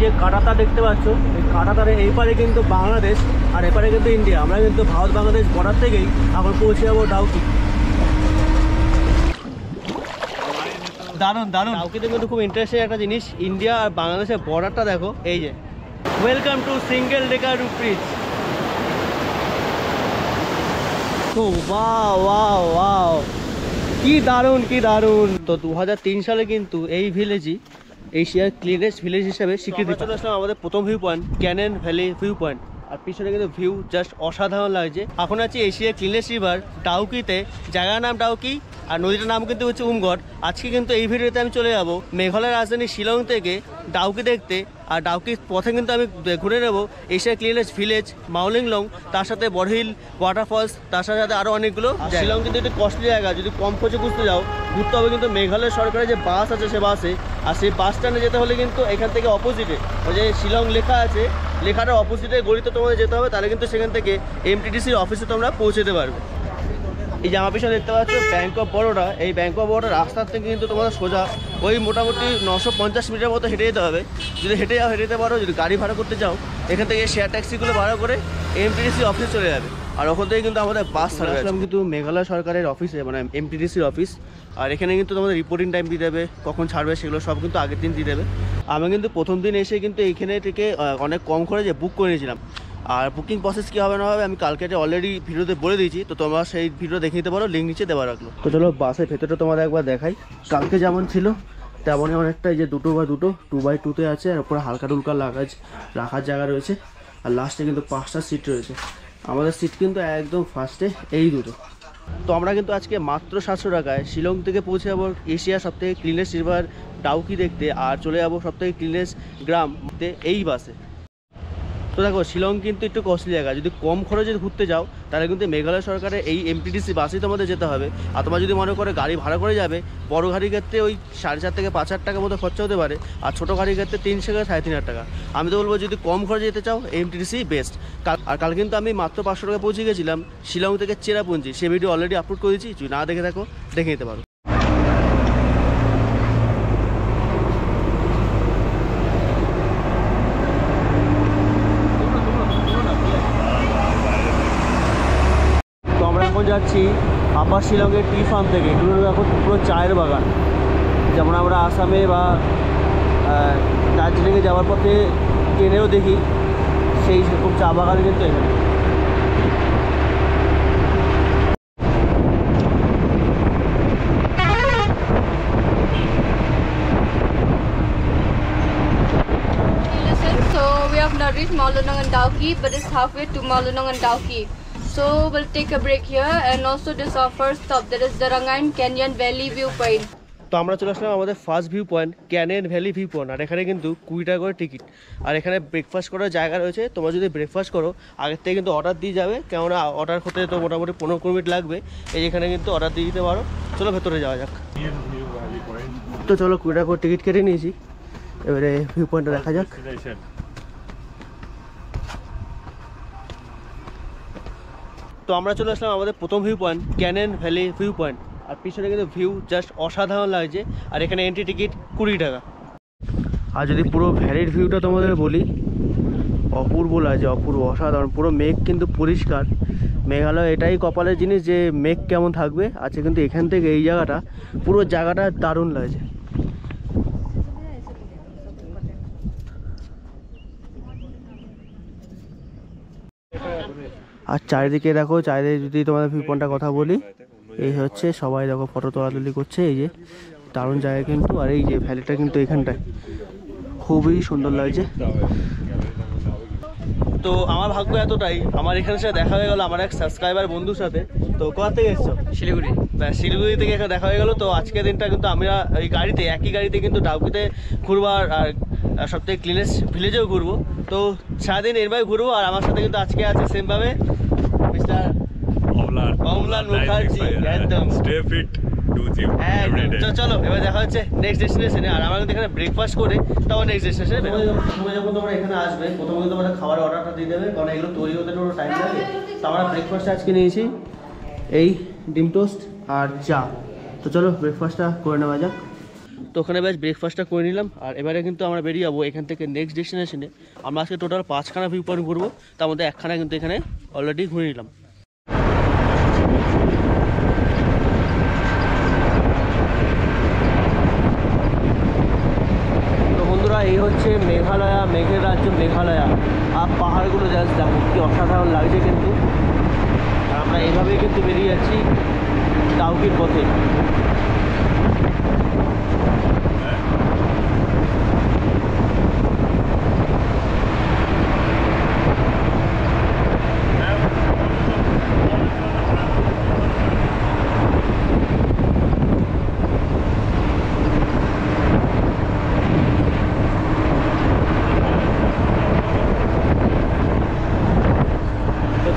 যে কাঁটাতার দেখতে পাচ্ছ, এই কাঁটাতারের এই পারে কিন্তু বাংলাদেশ আর এপারে কিন্তু ইন্ডিয়া। আমরা কিন্তু ভারত বাংলাদেশ বর্ডার থেকেই এখন পৌঁছে যাবো ডাউকি। দারুণ দারুণ। ডাউকিতে কিন্তু খুব ইন্টারেস্টিং একটা জিনিস, ইন্ডিয়া আর বাংলাদেশের বর্ডারটা দেখো। এই যে welcome to single decker bridge. ও ওয়াও ওয়াও ওয়াও, কি দারুণ কি দারুণ। তো 2003 সালে কিন্তু এই ভিলেজই এশিয়ার ক্লিনেস্ট ভিলেজ হিসেবে স্বীকৃতি চলে আসলাম আমাদের প্রথম view point, canyon valley view point. আর পিছনে কিন্তু ভিউ জাস্ট অসাধারণ লাগছে। এখন আছি এশিয়ার ক্লিনেস্ট রিভার ডাউকিতে। জায়গার নাম ডাউকি আর নদীটার নাম কিন্তু হচ্ছে উমগড়। আজকে কিন্তু এই ভিডিওতে আমি চলে যাব মেঘালয়ের রাজধানী শিলং থেকে ডাউকি দেখতে। আর ডাউকির পথে কিন্তু আমি ঘুরে নেব এশিয়ার ক্লিনেস্ট ভিলেজ মাউলিংলং, তার সাথে বড়হিল ওয়াটারফলস, তার সাথে সাথে আরও অনেকগুলো। শিলং কিন্তু একটু কস্টলি জায়গা, যদি কম খরচে ঘুরতে যাও ঘুরতে হবে কিন্তু মেঘালয় সরকারের যে বাস আছে সে বাসে। আর সেই বাস স্ট্যান্ডে যেতে হলে কিন্তু এখান থেকে অপোজিটে ওই যে শিলং লেখা আছে, লেখাটার অপোজিটে গলিতে তোমাদের যেতে হবে, তাহলে কিন্তু সেখান থেকে এমটিডিসির অফিসে তোমরা পৌঁছতে পারবে। এই যে আমার পিছনে দেখতে পাচ্ছ ব্যাঙ্ক অফ বরোডা। এই ব্যাঙ্ক অফ বরোডা রাস্তার থেকে কিন্তু তোমাদের সোজা ওই মোটামুটি 950 মিটার মতো হেঁটে যেতে হবে। যদি হেঁটে যাও হেঁটে যেতে পারো, যদি গাড়ি ভাড়া করতে চাও এখান থেকে শেয়ার ট্যাক্সিগুলো ভাড়া করে এমটিডিসি অফিসে চলে যাবে। আর ওখান থেকে কিন্তু আমাদের বাস ছাড়বে। আসলাম কিন্তু মেঘালয় সরকারের অফিসে, মানে এমটিডিসির অফিস। আর এখানে কিন্তু তোমাদের রিপোর্টিং টাইম দিয়ে দেবে, কখন ছাড়বে সেগুলো সব কিন্তু আগের দিন দিয়ে দেবে। আমি কিন্তু প্রথম দিন এসে কিন্তু এইখানে থেকে অনেক কম খরচে বুক করে নিয়েছিলাম। আর বুকিং প্রসেস কী হবে না হবে আমি কালকে অলরেডি ভিডিওতে বলে দিয়েছি, তো তোমরা সেই ভিডিও দেখে নিতে পারো, লিঙ্ক নিচে দেওয়া রাখলো। তো চলো বাসের ভেতরটা তোমাদের একবার দেখাই। কালকে যেমন ছিল তেমনই অনেকটা, এই যে 2x2 আছে, আর উপরে হালকা টুলকা লাগাজ রাখার জায়গা রয়েছে। আর লাস্টে কিন্তু 5টা সিট রয়েছে। আমাদের সিট কিন্তু একদম ফার্স্টে এই দুটো। তো আমরা কিন্তু আজকে মাত্র 700 টাকায় শিলং থেকে পৌঁছে যাবো এশিয়ার সবথেকে ক্লিনেস্ট রিভার ডাউকি দেখতে। আর চলে যাবো সবথেকে ক্লিনেস্ট গ্রাম এই বাসে। তো দেখো শিলং কিন্তু একটু কস্টলি জায়গা, যদি কম খরচে ঘুরতে যাও তাহলে কিন্তু মেঘালয় সরকারের এই এমটিডিসি বাসেই তোমাদের যেতে হবে। আর তোমরা যদি মনে করে গাড়ি ভাড়া করে যাবে, বড় গাড়ির ক্ষেত্রে ওই 4,500 থেকে 5,000 টাকার মতো খরচা হতে পারে। আর ছোটো গাড়ির ক্ষেত্রে 300 থেকে 3,500 টাকা। আমি তো বলবো যদি কম খরচে যেতে চাও এমটিডিসি বেস্ট। আর কাল কিন্তু আমি মাত্র 500 টাকা পৌঁছে গেছিলাম শিলং থেকে চেরাপুঞ্জি। সে ভিডিও অলরেডি আপলোড করে দিয়েছি, যদি না দেখে থাকো দেখে নিতে পারো। যাচ্ছি আপার শিলংয়ের টি ফার্ম থেকে। এগুলো এখন পুরো চায়ের বাগান, যেমন আমরা আসামে বা দার্জিলিংয়ে যাওয়ার পথে ট্রেনেও দেখি, সেই সেরকম চা বাগান কিন্তু এখানে। So we have not reached Maulunong and Dauki, but it's halfway to Maulunong and Dauki. So we'll take a break here, and also this is our first stop, that is Darangan Canyon Valley Viewpoint. তো আমরা চলে আসলাম আমাদের first view point canyon valley view point. আর এখানে কিন্তু 20 টাকা করে টিকিট। আর এখানে ব্রেকফাস্ট করার জায়গা রয়েছে। তোমরা যদি ব্রেকফাস্ট করো আগের থেকে কিন্তু অর্ডার দিয়ে যাবে, কেননা অর্ডার করতে তো মোটামুটি 15 মিনিট লাগবে। এই এখানে কিন্তু অর্ডার দিয়ে দিতে পারো। চলো ভেতরে যাওয়া যাক। তো চলো 20 টাকা করে টিকিট কেটে নিয়েছি, এবারে ভিউ পয়েন্টটা দেখা যাক। তো আমরা চলে আসলাম আমাদের প্রথম view point canyon valley view point. আর পিছনে কিন্তু ভিউ জাস্ট অসাধারণ লাগছে। আর এখানে এন্ট্রি টিকিট 20 টাকা। আর যদি পুরো ভ্যালির ভিউটা তোমাদের বলি, অপূর্ব লাগছে, অপূর্ব অসাধারণ। পুরো মেঘ কিন্তু পরিষ্কার। মেঘালয় এটাই কপালের জিনিস যে মেঘ কেমন থাকবে আছে, কিন্তু এখান থেকে এই জায়গাটা পুরো জায়গাটা দারুণ লাগছে। আর চারিদিকে দেখো, চারিদিকে যদি তোমাদের ভিউ পয়েন্টটার কথা বলি, এই হচ্ছে সবাই দেখো ফটো তোলাতুলি করছে। এই যে দারুণ জায়গা কিন্তু। আর এই যে ভ্যালিটা কিন্তু এখানটায় খুবই সুন্দর লাগছে। তো আমার ভাগ্য এতটাই, আমার এখানে সাথে দেখা হয়ে গেল আমার এক সাবস্ক্রাইবার বন্ধুর সাথে। তো কোথা থেকে এসছো? শিলিগুড়ি। শিলিগুড়ি থেকে এখানে দেখা হয়ে গেল। তো আজকের দিনটা কিন্তু আমরা এই গাড়িতে, একই গাড়িতে কিন্তু ডাউকিতে ঘুরবো আর সবথেকে ক্লিনেস্ট ভিলেজেও ঘুরবো। তো সারাদিন এরভাবে ঘুরবো। আর আমার সাথে কিন্তু আজকে আছে সেমভাবে মিস্টার অমলান মুখার্জি। একদম stay fit do gym everyday. চলো এবার দেখা হচ্ছে নেক্সট ডেস্টিনেশনে। আর আমরা কিন্তু এখানে ব্রেকফাস্ট করে তারপর নেক্সট ডেস্টিনেশনে সময় যখন তোমরা এখানে আসবে প্রথমে তোমরা খাবার অর্ডারটা দিয়ে দেবে, কারণ এগুলো তৈরি হতে একটু টাইম লাগে। তো আমরা ব্রেকফাস্টে আজকে নিয়েছি এই ডিম টোস্ট আর চা। তো চলো ব্রেকফাস্টটা করে নেওয়া যাক। তো ওখানে বেশ ব্রেকফাস্টটা করে নিলাম। আর এবারে কিন্তু আমরা বেরিয়ে যাবো এখান থেকে নেক্সট ডেস্টিনেশনে। আমরা আজকে টোটাল 5খানা ভিউ পয়েন্ট ঘুরবো, তার মধ্যে 1খানা কিন্তু এখানে অলরেডি ঘুরে নিলাম। তো বন্ধুরা, এই হচ্ছে মেঘালয়া, মেঘের রাজ্য মেঘালয়া। আর পাহাড়গুলো জাস্ট দেখো কি অসাধারণ লাগছে কিন্তু। আর আমরা এভাবেই কিন্তু বেরিয়ে যাচ্ছি ডাউকির পথে।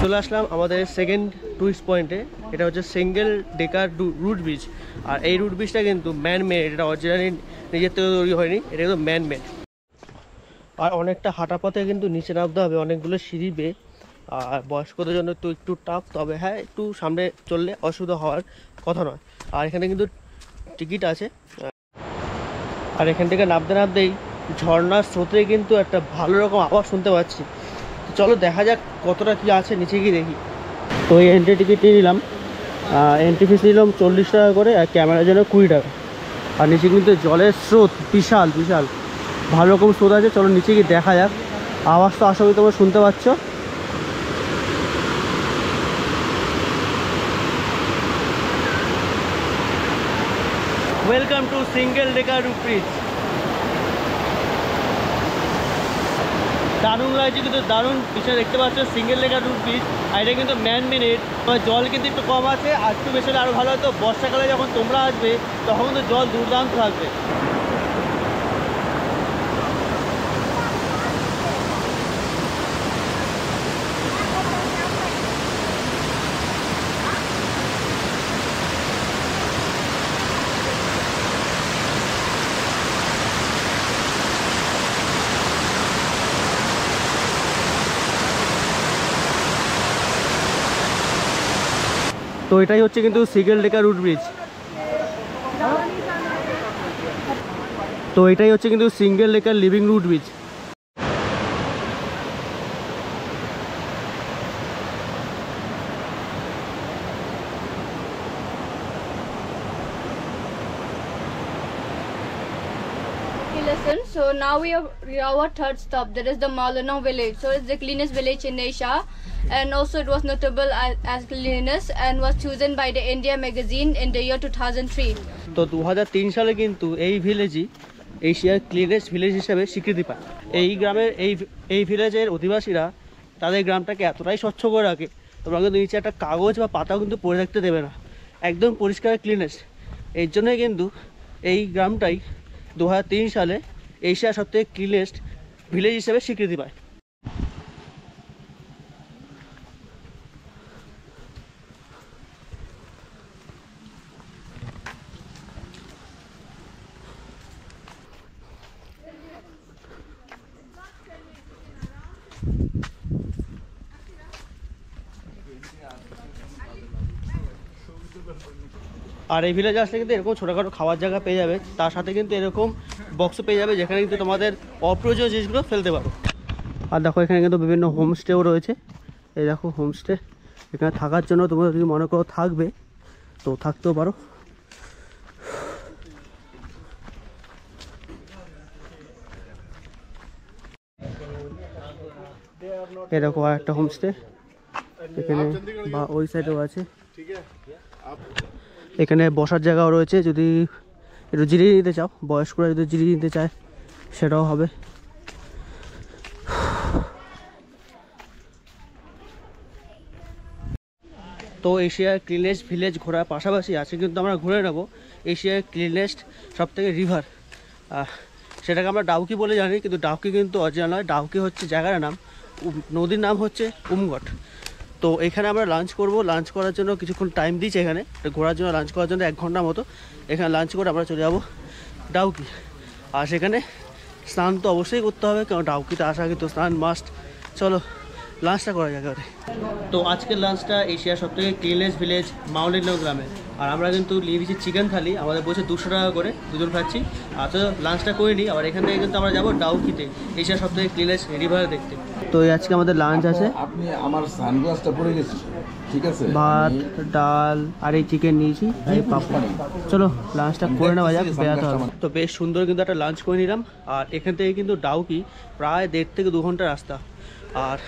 চলে আসলাম আমাদের সেকেন্ড টুরিস্ট পয়েন্টে। এটা হচ্ছে সিঙ্গেল ডেকার রুট ব্রিজ। আর এই রুট ব্রিজটা কিন্তু ম্যান মেড, এটা অরিজিনালি নিজের থেকে তৈরি হয়নি, এটা কিন্তু ম্যান মেড। আর অনেকটা হাঁটা পথে কিন্তু নিচে নামতে হবে, অনেকগুলো সিঁড়ি বেয়ে। আর বয়স্কদের জন্য তো একটু টাফ, তবে হ্যাঁ একটু সামনে চললে অসুবিধা হওয়ার কথা নয়। আর এখানে কিন্তু টিকিট আছে। আর এখান থেকে নামতে নামতেই ঝর্ণার স্রোতে কিন্তু একটা ভালো রকম আওয়াজ শুনতে পাচ্ছি। চলো দেখা যাক কতটা কি আছে, নিচে গিয়ে দেখি। তো এই এন্ট্রি টিকিটটি নিলাম, এন্ট্রি ফিস নিলাম 40 টাকা করে, আর ক্যামেরার জন্য 20 টাকা। আর নিচে কিন্তু জলের স্রোত বিশাল বিশাল, ভালো রকম স্রোত আছে। চলো নিচে গিয়ে দেখা যাক। আওয়াজ তো আশা করি তোমরা শুনতে পাচ্ছ। Welcome to single decker root bridge. দারুণ লাগছে কিন্তু, দারুণ বিষয় দেখতে পাচ্ছ সিঙ্গেল ডেকার রুট ব্রিজ। আর এটা কিন্তু ম্যান মেড, জল কিন্তু একটু কম আছে। আর একটু বেশি হলে আরও ভালো হতো। বর্ষাকালে যখন তোমরা আসবে তখন কিন্তু জল দুর্দান্ত থাকবে। তো এটাই হচ্ছে কিন্তু সিঙ্গেল ডেকার রুট ব্রিজ। তো এটাই হচ্ছে কিন্তু single decker living root bridge. Listen, so now we are our third stop, that is the Maulana village. So it's the cleanest village in Asia, and also it was notable as cleanliness and was chosen by the India magazine in the year 2003. তো 2003 সালে কিন্তু এই ভিলেজই এশিয়ার cleanest village হিসেবে স্বীকৃতি পায়। এই গ্রামের এই ভিলেজের অধিবাসীরা তাদের গ্রামটাকে এতটাই স্বচ্ছ করে রাখে, তোমরা কিন্তু নিচে একটা কাগজ বা পাতাও কিন্তু পড়ে রাখতে দেবে না, একদম পরিষ্কার ক্লিনেস্ট। এর জন্যই কিন্তু এই গ্রামটাই 2003 সালে এশিয়ার সবথেকে ক্লিনেস্ট ভিলেজ হিসেবে স্বীকৃতি পায়। আর এই ভিলেজে আসলে কিন্তু এরকম ছোটোখাটো খাওয়ার জায়গা পেয়ে যাবে, তার সাথে কিন্তু এরকম বক্সও পেয়ে যাবে যেখানে কিন্তু তোমাদের অপ্রয়োজনীয় জিনিসগুলো ফেলতে পারো। আর দেখো এখানে কিন্তু বিভিন্ন হোমস্টেও রয়েছে। এই দেখো হোমস্টে, এখানে থাকার জন্য তোমরা যদি মনে করো থাকবে তো থাকতেও পারো। এরকম আর একটা হোমস্টে এখানে বা ওই সাইডেও আছে। এখানে বসার জায়গাও রয়েছে, যদি একটু জিরিয়ে নিতে চাও, বয়স্করা যদি জিরিয়ে নিতে চায় সেটাও হবে। তো এশিয়ার ক্লিনেস্ট ভিলেজ ঘোরার পাশাপাশি আছে কিন্তু আমরা ঘুরে নেব এশিয়ার ক্লিনেস্ট সবথেকে রিভার। সেটাকে আমরা ডাউকি বলে জানি, কিন্তু ডাউকি কিন্তু অরিজিনাল নয়। ডাউকি হচ্ছে জায়গার নাম, নদীর নাম হচ্ছে উমগট। তো এখানে আমরা লাঞ্চ করব। লাঞ্চ করার জন্য কিছুক্ষণ টাইম দিয়েছে এখানে ঘোরার জন্য, লাঞ্চ করার জন্য 1 ঘন্টা মতো। এখানে লাঞ্চ করে আমরা চলে যাব ডাউকি। আর সেখানে স্নান তো অবশ্যই করতে হবে, কারণ ডাউকিতে আসা কিন্তু স্নান মাস্ট। চলো লাঞ্চটা করা যাবে। তো আজকের লাঞ্চটা এশিয়ার সব থেকে ক্লিনেস্ট ভিলেজ মাউলিনগাঁও গ্রামে। আর আমরা কিন্তু নিয়ে দিচ্ছি চিকেন থালি, আমাদের বলছে 200 টাকা করে, দুজন খাচ্ছি। আর তো লাঞ্চটা করে নিই, আবার এখান থেকে কিন্তু আমরা যাবো ডাউকিতে, এশিয়ার সব থেকে ক্লিনেস্ট রিভার দেখতে। তো আজকে আমাদের লাঞ্চ আছে, আপনি আমার সানগ্লাসটা পরে গেছি, ঠিক আছে, ভাত, ডাল আর এই চিকেন নিয়েছি, এই পাপড়। চলো লাঞ্চটা করে নেওয়া যাক, বেড়াতে হবে। তো বেশ সুন্দর কিন্তু একটা লাঞ্চ করে নিলাম। আর এখান থেকে কিন্তু ডাউকি প্রায় 1.5 থেকে 2 ঘন্টা রাস্তা। আর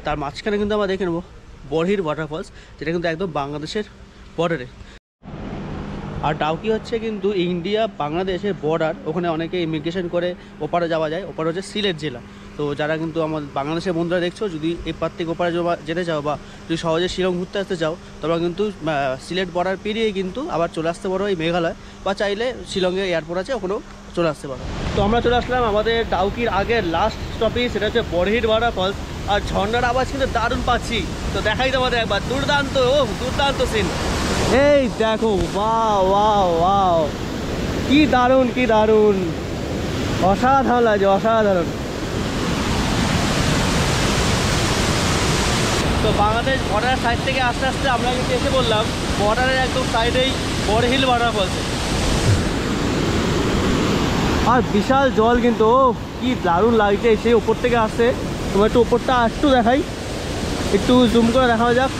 তার মাঝখানে কিন্তু আমরা দেখে নেবো বড়হির ওয়াটারফলস, যেটা কিন্তু একদম বাংলাদেশের বর্ডারে। আর ডাউকি হচ্ছে কিন্তু ইন্ডিয়া বাংলাদেশের বর্ডার, ওখানে অনেকে ইমিগ্রেশন করে ওপারে যাওয়া যায়। ওপারে হচ্ছে সিলেট জেলা। তো যারা কিন্তু আমাদের বাংলাদেশের বন্ধুরা দেখছো, যদি এপার থেকে ওপারে যেতে চাও বা যদি সহজে শিলং ঘুরতে আসতে চাও, তোমরা কিন্তু সিলেট বর্ডার পেরিয়ে কিন্তু আবার চলে আসতে পারো এই মেঘালয়, বা চাইলে শিলংয়ে এয়ারপোর্ট আছে, ওখানেও চলে আসতে পারো। তো আমরা চলে আসলাম আমাদের ডাউকির আগের লাস্ট স্টপেজ, সেটা হচ্ছে বড়হির ওয়াটারফলস। আর ঝর্ণার আওয়াজ কিন্তু দারুণ পাচ্ছি, তো দেখাই তোমাদের একবার, দুর্দান্ত, ও দুর্দান্ত সিন। এই দেখো, ওয়াও ওয়াও ওয়াও, কি দারুণ, কি দারুণ, অসাধারণ লাগছে, অসাধারণ। তো বাংলাদেশ বর্ডার সাইড থেকে আস্তে আস্তে আমরা কিন্তু এসে বললাম বর্ডারের একদম সাইডেই বড়হিল ওয়াটারফলস। আর বিশাল জল কিন্তু, ও কি দারুণ লাগছে সেই ওপর থেকে আসছে। তোমার একটু ওপরটা একটু দেখাই, একটু জুম করে দেখা যাক।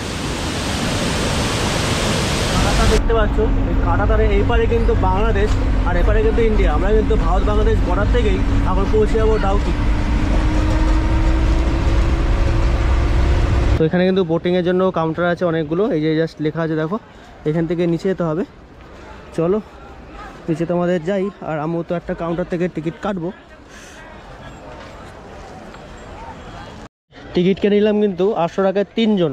কাঁটাতার দেখতে পাচ্ছ, এই কাঁটাতারের এই পারে কিন্তু বাংলাদেশ আর এপারে কিন্তু ইন্ডিয়া। আমরা কিন্তু ভারত বাংলাদেশ বর্ডার থেকেই এখন পৌঁছে যাবো ডাউকি। তো এখানে কিন্তু বোটিংয়ের জন্য কাউন্টার আছে অনেকগুলো, এই যে জাস্ট লেখা আছে দেখো, এখান থেকে নিচে যেতে হবে। চলো নিচে তোমাদের যাই। আর আমিও তো একটা কাউন্টার থেকে টিকিট কাটবো। টিকিট কেটে নিলাম কিন্তু 800 টাকায় 3 জন।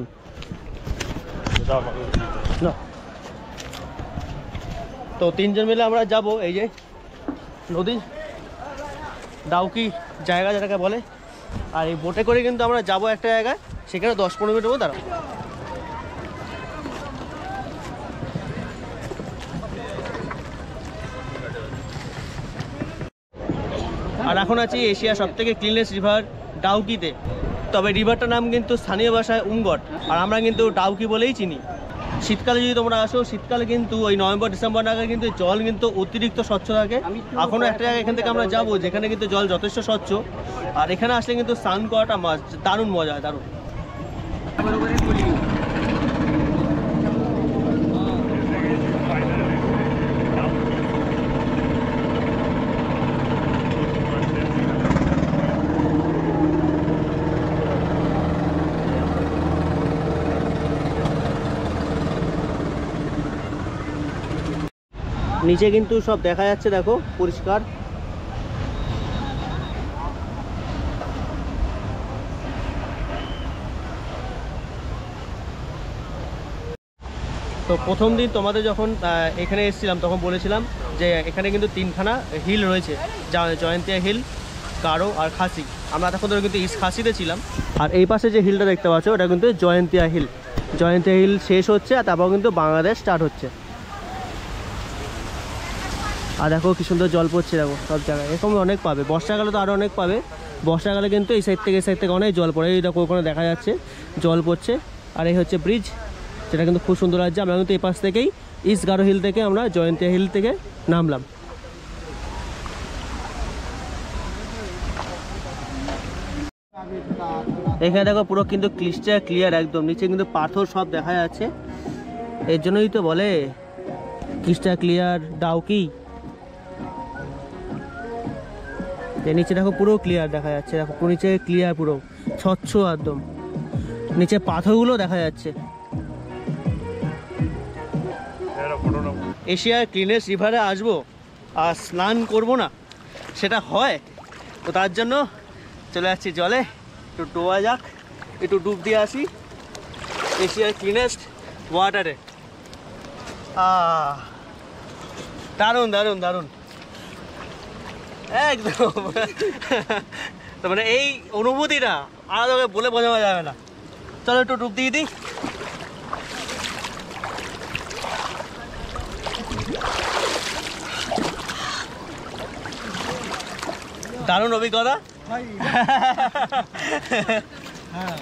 তো 3 জন মিলে আমরা যাব এই যে নদী ডাউকি জায়গা যেটাকে বলে। আর এই বোটে করে কিন্তু আমরা যাব একটা জায়গায়, সেখানে 10-15 মিনিট মতো দাঁড়াবো। আর এখন আছি এশিয়ার সব থেকে ক্লিনেস্ট রিভার ডাউকিতে। তবে রিভারটার নাম কিন্তু স্থানীয় ভাষায় উমগট, আর আমরা কিন্তু ডাউকি বলেই চিনি। শীতকালে যদি তোমরা আসো, শীতকালে কিন্তু ওই নভেম্বর-ডিসেম্বর নাগাদ কিন্তু জল কিন্তু অতিরিক্ত স্বচ্ছ থাকে। এখনও একটা জায়গা এখান থেকে আমরা যাবো যেখানে কিন্তু জল যথেষ্ট স্বচ্ছ। আর এখানে আসলে কিন্তু স্নান করাটা দারুণ মজা হয়, দারুণ। নিচে কিন্তু সব দেখা যাচ্ছে, দেখো পরিষ্কার। তো প্রথম দিন তোমাদের যখন এখানে এসেছিলাম তখন বলেছিলাম যে এখানে কিন্তু 3খানা হিল রয়েছে, জয়ন্তিয়া হিল, গারো আর খাসি। আমরা তখন ধরে কিন্তু ইস্ট খাসিতে ছিলাম। আর এই পাশে যে হিলটা দেখতে পাচ্ছ ওটা কিন্তু জয়ন্তিয়া হিল। জয়ন্তিয়া হিল শেষ হচ্ছে আর তারপর কিন্তু বাংলাদেশ স্টার্ট হচ্ছে। আর দেখো কি সুন্দর জল পড়ছে, দেখো সব জায়গায় এরকম অনেক পাবে। বর্ষাকালে তো আরও অনেক পাবে। বর্ষাকালে কিন্তু এই সাইড থেকে অনেক জল পড়ে, এই দেখো ওখানে দেখা যাচ্ছে জল পড়ছে। আর এই হচ্ছে ব্রিজ, যেটা কিন্তু খুব সুন্দর লাগছে। আমরা কিন্তু এই পাশ থেকেই ইস্ট গারো হিল থেকে আমরা জয়ন্তিয়া হিল থেকে নামলাম। এখানে দেখো পুরো কিন্তু ক্লিয়ার একদম, নিচে কিন্তু পাথর সব দেখা যাচ্ছে। এর জন্যই তো বলে ক্রিস্টাল ক্লিয়ার ডাউকি। নিচে দেখো পুরো ক্লিয়ার দেখা যাচ্ছে, দেখো নিচে ক্লিয়ার, পুরো স্বচ্ছ একদম। নিচে পাথরগুলো দেখা যাচ্ছে। এশিয়ার ক্লিনেস্ট রিভারে আসবো আর স্নান করব না, সেটা হয়? তো তার জন্য চলে যাচ্ছি জলে, একটু ডোবা যাক, একটু ডুব দিয়ে আসি এশিয়ার ক্লিনেস্ট ওয়াটারে। দারুণ দারুণ দারুণ একদম। তার মানে এই অনুভূতিটা আলাদা বলে বোঝানো যাবে না। চলো একটু ডুব দিয়ে দিই। দারুণ অভিজ্ঞতা। হ্যাঁ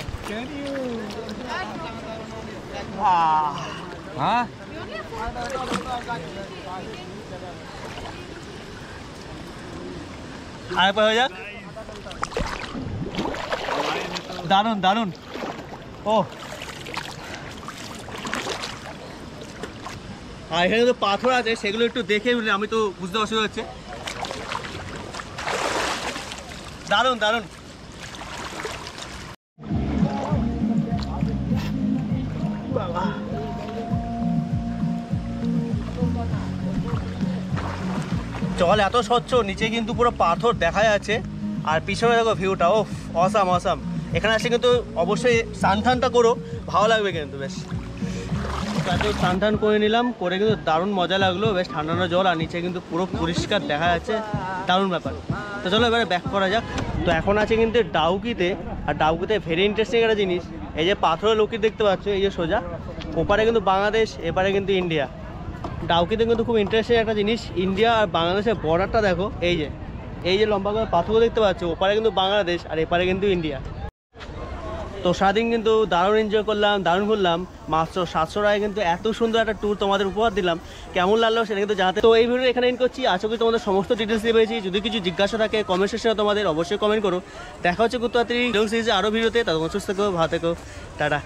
আরেকবার হয়ে যাক। দারুণ দারুণ। ও আর এখানে তো পাথর আছে, সেগুলো একটু দেখে আমি তো বুঝতে অসুবিধা হচ্ছে। দারুণ দারুণ। জল এত স্বচ্ছ, নিচে কিন্তু পুরো পাথর দেখা যাচ্ছে, আর পিছনে দেখো ভিউটা, ও অসাম অসাম। এখানে আসলে কিন্তু অবশ্যই স্নান টানটা করো, ভালো লাগবে কিন্তু বেশ। তো স্নান টান করে নিলাম, করে কিন্তু দারুণ মজা লাগলো, বেশ ঠান্ডা ঠান্ডা জল, আর নিচে কিন্তু পুরো পরিষ্কার দেখা যাচ্ছে, দারুণ ব্যাপার। তো চলো এবারে ব্যাক করা যাক। তো এখন আছে কিন্তু ডাউকিতে, আর ডাউকিতে ভেরি ইন্টারেস্টিং একটা জিনিস, এই যে পাথরের লকির দেখতে পাচ্ছ, এই যে সোজা ওপারে কিন্তু বাংলাদেশ, এপারে কিন্তু ইন্ডিয়া। ডাউকিতে কিন্তু খুব ইন্টারেস্টিং একটা জিনিস, ইন্ডিয়া আর বাংলাদেশের বর্ডারটা দেখো, এই যে লম্বা করে পাথর দেখতে পাচ্ছ, ওপারে কিন্তু বাংলাদেশ আর এপারে কিন্তু ইন্ডিয়া। তো সারাদিন কিন্তু দারুণ এনজয় করলাম, দারুণ ঘুরলাম, মাত্র 700 টাকায় কিন্তু এত সুন্দর একটা ট্যুর তোমাদের উপহার দিলাম। কেমন লাগলো সেটা কিন্তু জানাতে। তো এই ভিডিও এখানে এন্ড করছি, আশা করি তোমাদের সমস্ত ডিটেলস দিয়ে পেয়েছি। যদি কিছু জিজ্ঞাসা থাকে কমেন্ট সেকশনে তোমাদের অবশ্যই কমেন্ট করো। দেখা হচ্ছে খুব তাড়াতাড়ি সিরিজে আরও ভিডিওতে। ততক্ষণ সুস্থ থেকো, ভালো থেকো, টাটা।